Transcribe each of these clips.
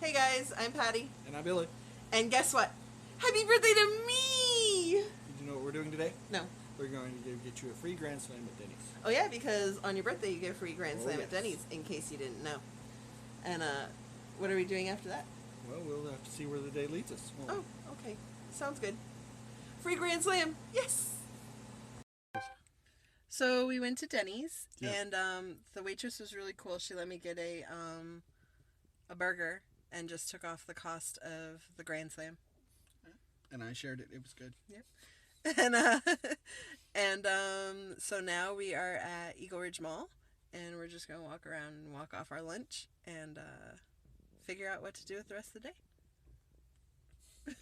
Hey guys, I'm Patty. And I'm Billy. And guess what? Happy birthday to me! Did you know what we're doing today? No. We're going to get you a free Grand Slam at Denny's. Oh yeah, because on your birthday you get a free Grand Slam yes. at Denny's, in case you didn't know. And what are we doing after that? Well, we'll have to see where the day leads us. Oh, okay. Sounds good. Free Grand Slam! Yes! So we went to Denny's, and the waitress was really cool. She let me get a burger and just took off the cost of the Grand Slam. And I shared it. It was good. Yep. And so now we are at Eagle Ridge Mall, and we're just gonna walk around and walk off our lunch and figure out what to do with the rest of the day.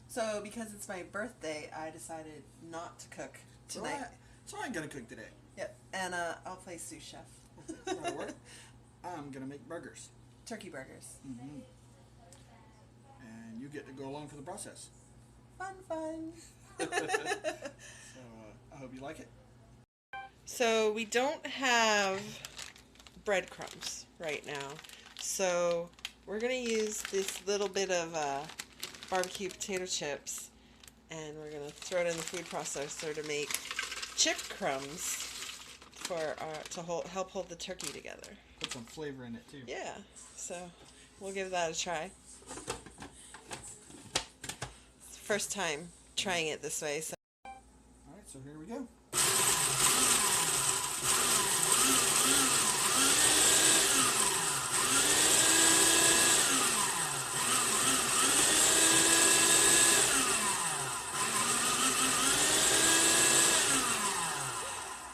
So because it's my birthday, I decided not to cook tonight. So I'm gonna cook today. Yep. And I'll play sous chef. That'll work. I'm gonna make burgers. Turkey burgers. Mm-hmm. And you get to go along for the process. Fun. So I hope you like it. So we don't have breadcrumbs right now. So we're going to use this little bit of barbecue potato chips, and we're going to throw it in the food processor to make chip crumbs for help hold the turkey together. Put some flavor in it too. Yeah, so we'll give that a try. It's the first time trying it this way. So. Alright, so here we go.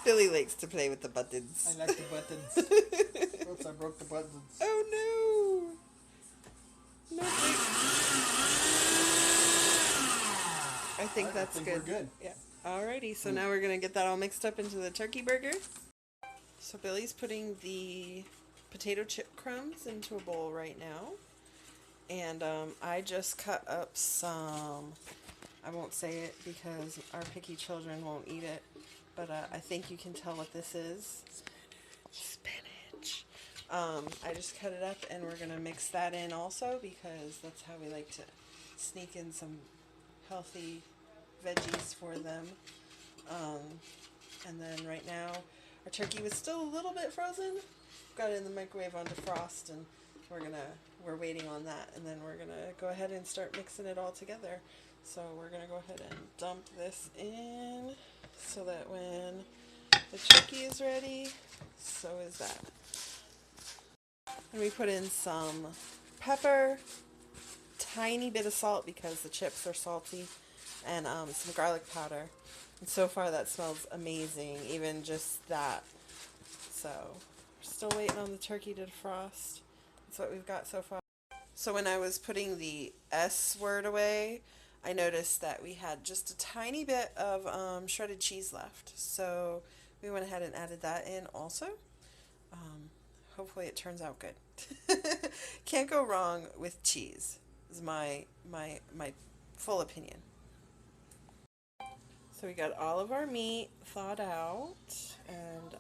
Billy likes to play with the buttons. I like the buttons. Oops, I broke the buttons. Oh no! I think that's good. We're good. Yeah. Alrighty, so now we're gonna get that all mixed up into the turkey burger. So Billy's putting the potato chip crumbs into a bowl right now. And I just cut up some, I won't say it because our picky children won't eat it, but I think you can tell what this is. Spinach. I just cut it up, and we're going to mix that in also, because that's how we like to sneak in some healthy veggies for them. And then right now, our turkey was still a little bit frozen. Got it in the microwave on defrost, and we're waiting on that, and then we're gonna go ahead and start mixing it all together. So we're gonna go ahead and dump this in, so that when the turkey is ready, so is that. And we put in some pepper, tiny bit of salt because the chips are salty, and some garlic powder. And so far that smells amazing, even just that. So we're still waiting on the turkey to defrost. That's what we've got so far. So when I was putting the S word away, I noticed that we had just a tiny bit of shredded cheese left. So we went ahead and added that in also. Hopefully it turns out good. Can't go wrong with cheese, is my full opinion. So we got all of our meat thawed out, and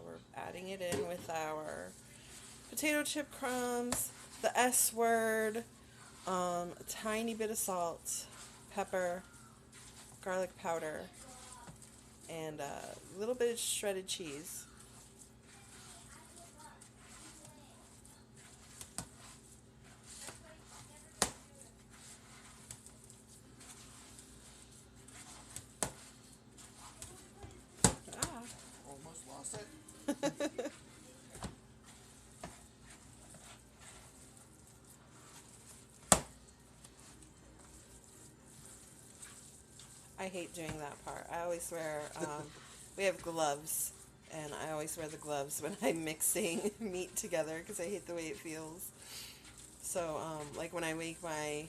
we're adding it in with our potato chip crumbs, the S word, a tiny bit of salt, pepper, garlic powder, and a little bit of shredded cheese. Almost lost it. I hate doing that part. I always wear, we have gloves, and I always wear the gloves when I'm mixing meat together because I hate the way it feels. So, like when I make my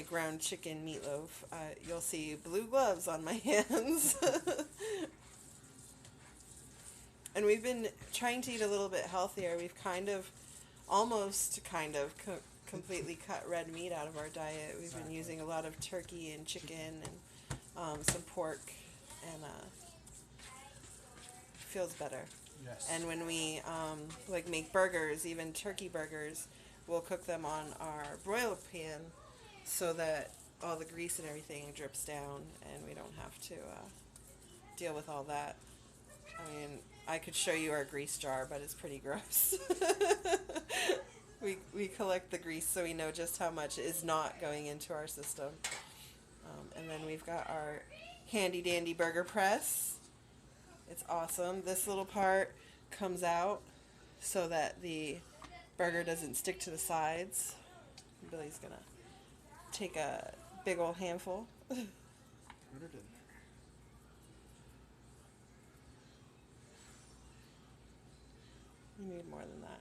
ground chicken meatloaf, you'll see blue gloves on my hands. And we've been trying to eat a little bit healthier. We've almost completely cut red meat out of our diet. We've been using a lot of turkey and chicken and some pork, and feels better. Yes. And when we like make burgers, even turkey burgers, we'll cook them on our broiler pan so that all the grease and everything drips down and we don't have to deal with all that. I mean, I could show you our grease jar, but it's pretty gross. We collect the grease so we know just how much is not going into our system. And then we've got our handy dandy burger press. It's awesome. This little part comes out so that the burger doesn't stick to the sides. Billy's gonna take a big old handful. Put it in there. You need more than that.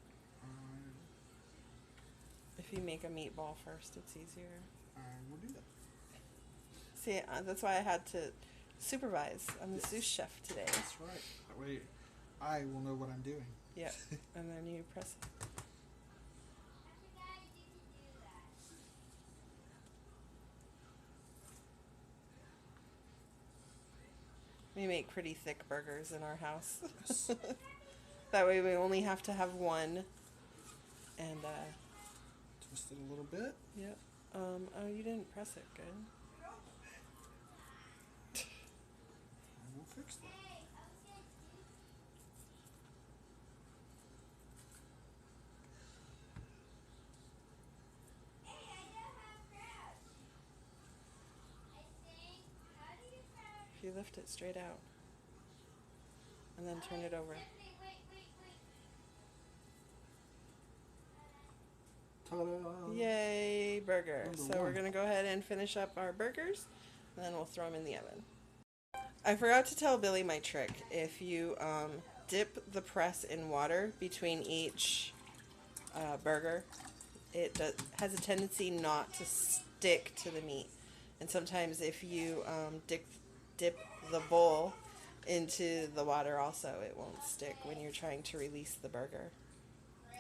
If you make a meatball first, it's easier. I will do that. See, that's why I had to supervise. I'm the sous chef today. That's right. That way I will know what I'm doing. Yep. And then you press it. We make pretty thick burgers in our house. Yes. That way we only have to have one. And, Twist it a little bit. yep. Oh, you didn't press it good. I will fix that. If you lift it straight out. And then turn it over. Ta-da! Yay, burger. Number So we're one. going to go ahead and finish up our burgers, and then we'll throw them in the oven. I forgot to tell Billy my trick. If you dip the press in water between each burger, it has a tendency not to stick to the meat. And sometimes if you dip the bowl into the water also, it won't stick when you're trying to release the burger.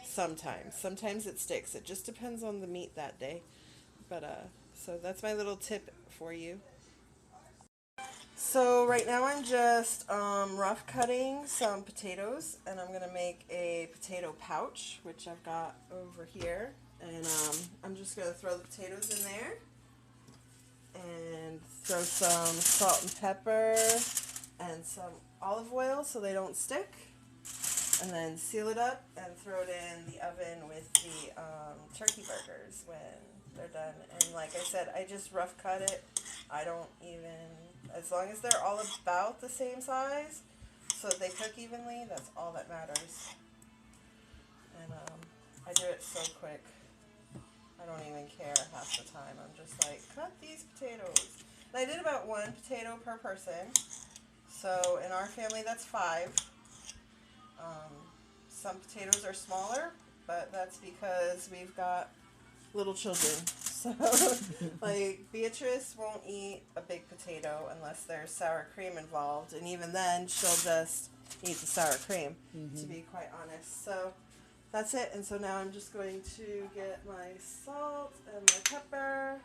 Sometimes it sticks. It just depends on the meat that day. But so that's my little tip for you. So right now I'm just rough cutting some potatoes, and I'm gonna make a potato pouch, which I've got over here. And I'm just gonna throw the potatoes in there, and throw some salt and pepper and some olive oil so they don't stick. And then seal it up and throw it in the oven with the turkey burgers when they're done. And like I said, I just rough cut it. I don't even, as long as they're all about the same size, so that they cook evenly, that's all that matters. And I do it so quick. I don't even care half the time. I'm just like, cut these potatoes. And I did about 1 potato per person. So in our family, that's 5. Some potatoes are smaller, but that's because we've got little children. So, like, Beatrice won't eat a big potato unless there's sour cream involved, and even then, she'll just eat the sour cream, to be quite honest. So, that's it. And so now I'm just going to get my salt and my pepper,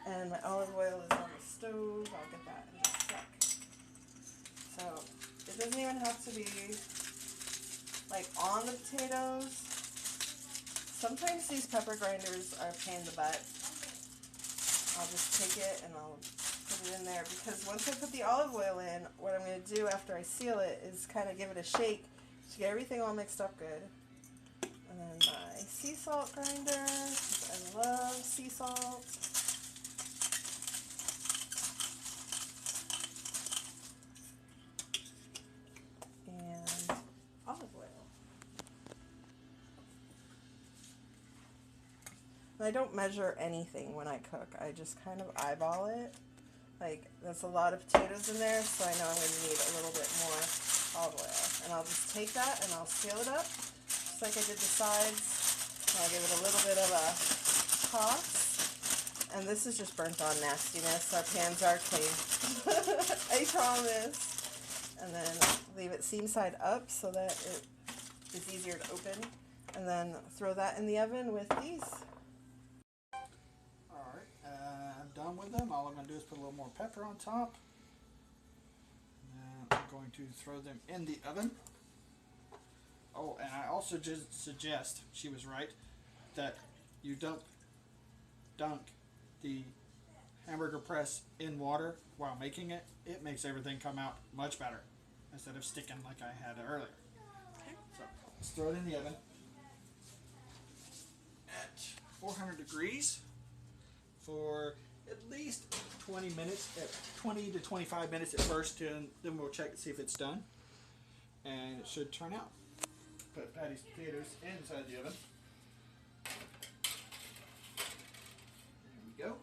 and my olive oil is on the stove. I'll get that in just a sec. So, it doesn't even have to be like on the potatoes. Sometimes these pepper grinders are a pain in the butt. I'll just take it and I'll put it in there, because once I put the olive oil in, what I'm going to do after I seal it is kind of give it a shake to get everything all mixed up good. And then my sea salt grinder, 'cause I love sea salt. And olive oil. And I don't measure anything when I cook. I just kind of eyeball it. Like, that's a lot of potatoes in there, so I know I'm going to need a little bit more olive oil. And I'll just take that and I'll seal it up, just like I did the sides. And I'll give it a little bit of a toss. And this is just burnt on nastiness. Our pans are clean. I promise. And then leave it seam side up so that it is easier to open. And then throw that in the oven with these. Alright, I'm done with them. All I'm going to do is put a little more pepper on top. And I'm going to throw them in the oven. Oh, and I also just suggest, she was right, that you dunk the hamburger press in water while making it, it makes everything come out much better instead of sticking like I had earlier. Okay. So let's throw it in the oven at 400 degrees for at least 20 minutes, 20 to 25 minutes at first, and then we'll check to see if it's done. And it should turn out. Put Patty's potatoes inside the oven. There we go.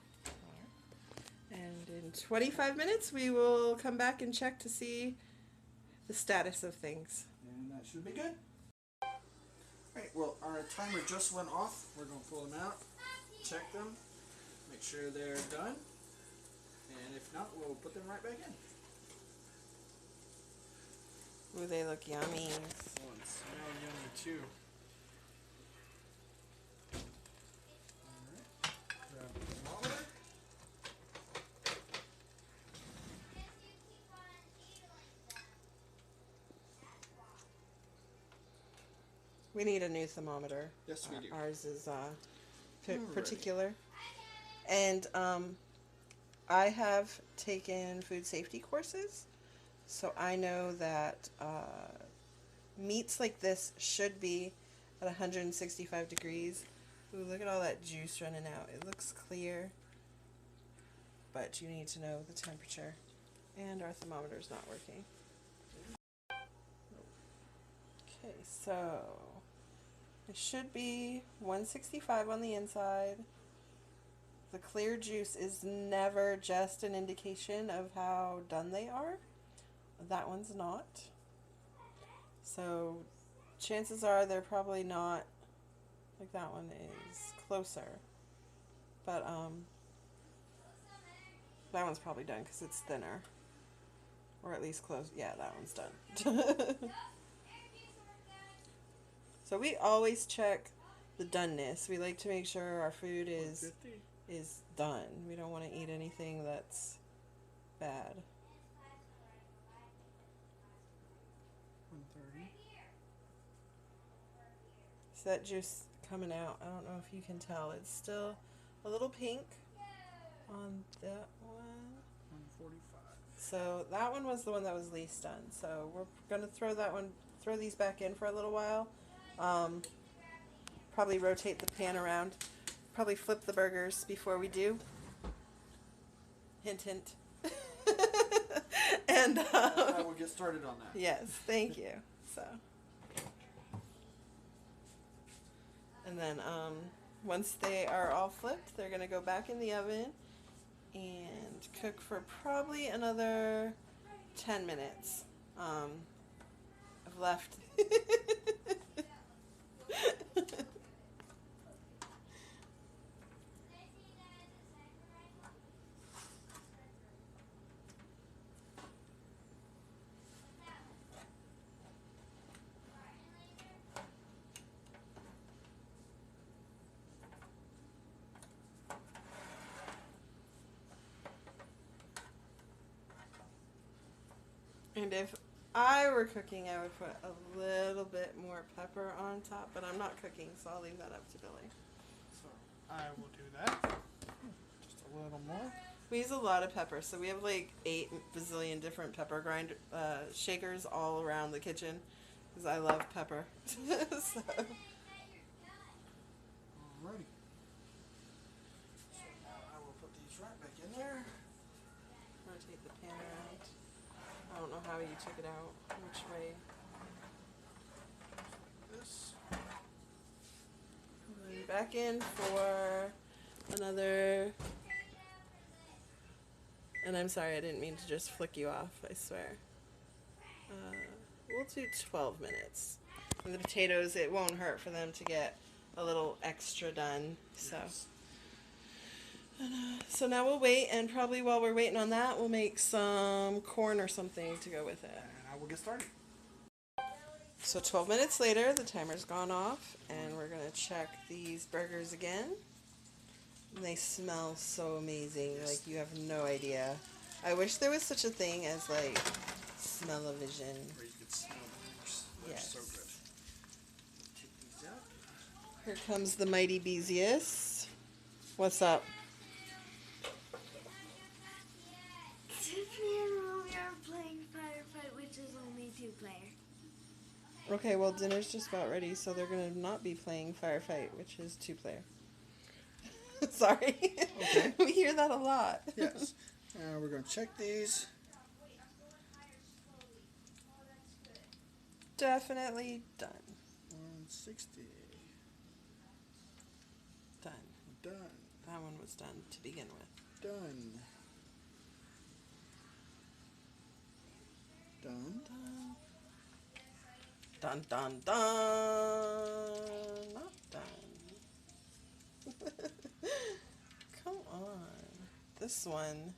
And in 25 minutes, we will come back and check to see the status of things. And that should be good. Alright, well, our timer just went off. We're going to pull them out, check them, make sure they're done. And if not, we'll put them right back in. Ooh, they look yummy. Oh, and smell yummy too. Alright, grab the thermometer. We need a new thermometer. Yes, we do. Ours is Alrighty. particular. And I have taken food safety courses, so I know that meats like this should be at 165 degrees. Ooh, look at all that juice running out. It looks clear, but you need to know the temperature. And our thermometer's not working. Okay, so it should be 165 on the inside. The clear juice is never just an indication of how done they are. That one's not. So chances are they're probably not, like that one is closer. But that one's probably done because it's thinner. Or at least close. Yeah, that one's done. So we always check the doneness. We like to make sure our food is done. We don't want to eat anything that's bad. 130. So that juice coming out, I don't know if you can tell, it's still a little pink on that one. 145. So that one was the one that was least done. So we're gonna throw these back in for a little while. Probably rotate the pan around. Probably flip the burgers before we do. Hint, hint. And I will get started on that. yes, thank you. So, and then once they are all flipped, they're gonna go back in the oven and cook for probably another 10 minutes. I've left. And if I were cooking, I would put a little bit more pepper on top, but I'm not cooking, so I'll leave that up to Billy. So I will do that. Just a little more. We use a lot of pepper, so we have like 8 bazillion different pepper shakers all around the kitchen, because I love pepper. So. Alrighty. So now I will put these right back in there. Rotate the pan around. I don't know how you took it out, which way. This. And then back in for another. And I'm sorry, I didn't mean to just flick you off, I swear. We'll do 12 minutes. And the potatoes, it won't hurt for them to get a little extra done. So, Yes. and, so now we'll wait, and probably while we're waiting on that, we'll make some corn or something to go with it. And I will get started. So 12 minutes later, the timer's gone off, and we're gonna check these burgers again. They smell so amazing, Yes. like you have no idea. I wish there was such a thing as like smell-o-vision. Where you could smell the juice. They're Yes. so good. Take these out. Here comes the mighty Bezius. What's up? Tiffany and Romy are playing Firefight, which is only 2-player. Okay, well, dinner's just about ready, so they're going to not be playing Firefight, which is 2-player. Sorry. Okay. We hear that a lot. Yes. We're going to check these. Definitely done. 160. Done. Done. That one was done to begin with. Done. Done. Done. Dun, dun, dun. Not done. Come on. This one.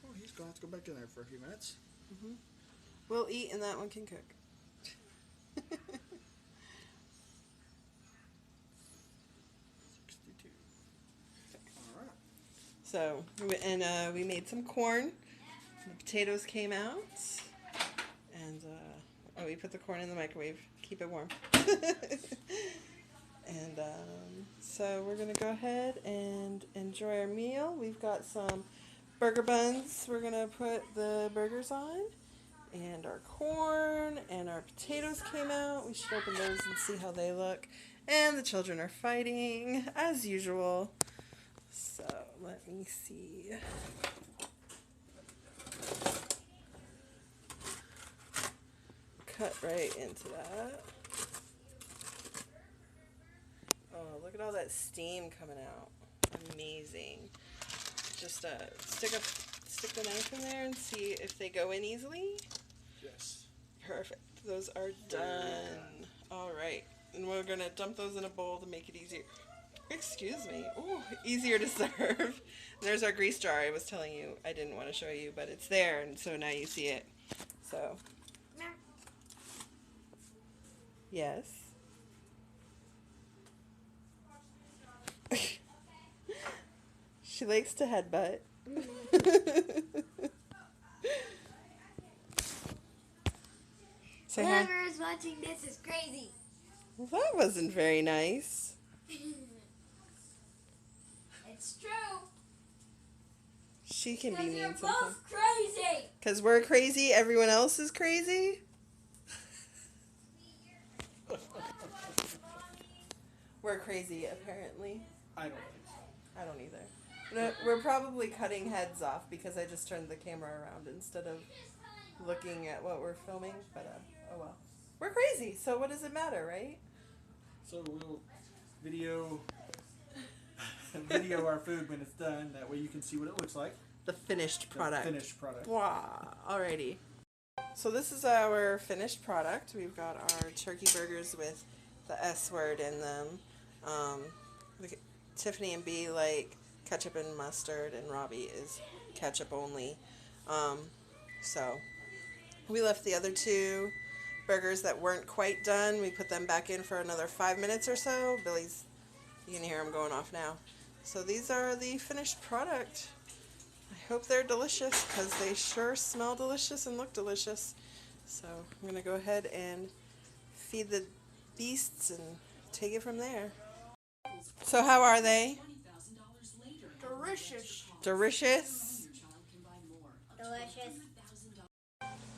Oh, he's going to have to go back in there for a few minutes. Mm-hmm. We'll eat and that one can cook. 62. All right. So, we made some corn. The potatoes came out. And, we put the corn in the microwave. Keep it warm. And, so we're going to go ahead and enjoy our meal. We've got some burger buns we're going to put the burgers on. And our corn and our potatoes came out. We should open those and see how they look. And the children are fighting, as usual. So, let me see. Cut right into that. Oh, look at all that steam coming out. Amazing. Just stick the knife in there and see if they go in easily. Yes. Perfect. Those are done. All right. And we're going to dump those in a bowl to make it easier. Excuse me. Ooh, easier to serve. There's our grease jar I was telling you I didn't want to show you, but it's there, and so now you see it. So. Yes. She likes to headbutt. Say hi. Whoever is watching this is crazy. Well, that wasn't very nice. It's true. She can be Because mean you're sometimes. both crazy. Because we're crazy, everyone else is crazy? We're crazy, apparently. I don't think so. I don't either. No, we're probably cutting heads off because I just turned the camera around instead of looking at what we're filming. But, oh well. We're crazy, so what does it matter, right? So we'll video our food when it's done. That way you can see what it looks like. The finished product. The finished product. Wow. Alrighty. So this is our finished product. We've got our turkey burgers with the S word in them. Tiffany and B like ketchup and mustard, and Robbie is ketchup only. So we left the other two burgers that weren't quite done. We put them back in for another 5 minutes or so. Billy's, you can hear him going off now. So these are the finished product. I hope they're delicious because they sure smell delicious and look delicious. So I'm going to go ahead and feed the beasts and take it from there. So how are they? Delicious. Delicious? Delicious.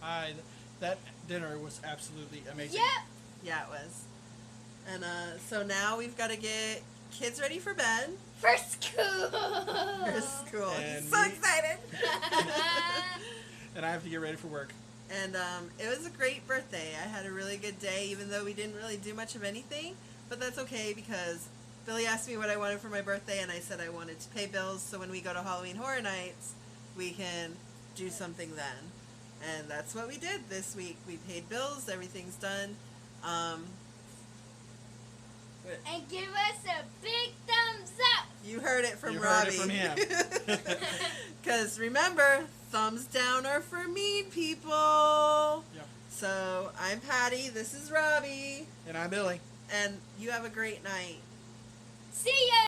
Hi, that dinner was absolutely amazing. Yep. Yeah, it was. And so now we've got to get kids ready for bed. For school. For school. And He's so me- excited. And I have to get ready for work. And it was a great birthday. I had a really good day, even though we didn't really do much of anything. But that's okay because Billy asked me what I wanted for my birthday, and I said I wanted to pay bills so when we go to Halloween Horror Nights, we can do something then. And that's what we did this week. We paid bills. Everything's done. And give us a big thumbs up. You heard it from You Robbie. heard it from him. Because remember, thumbs down are for mean people. Yep. So I'm Patty. This is Robbie. And I'm Billy. And you have a great night. See ya.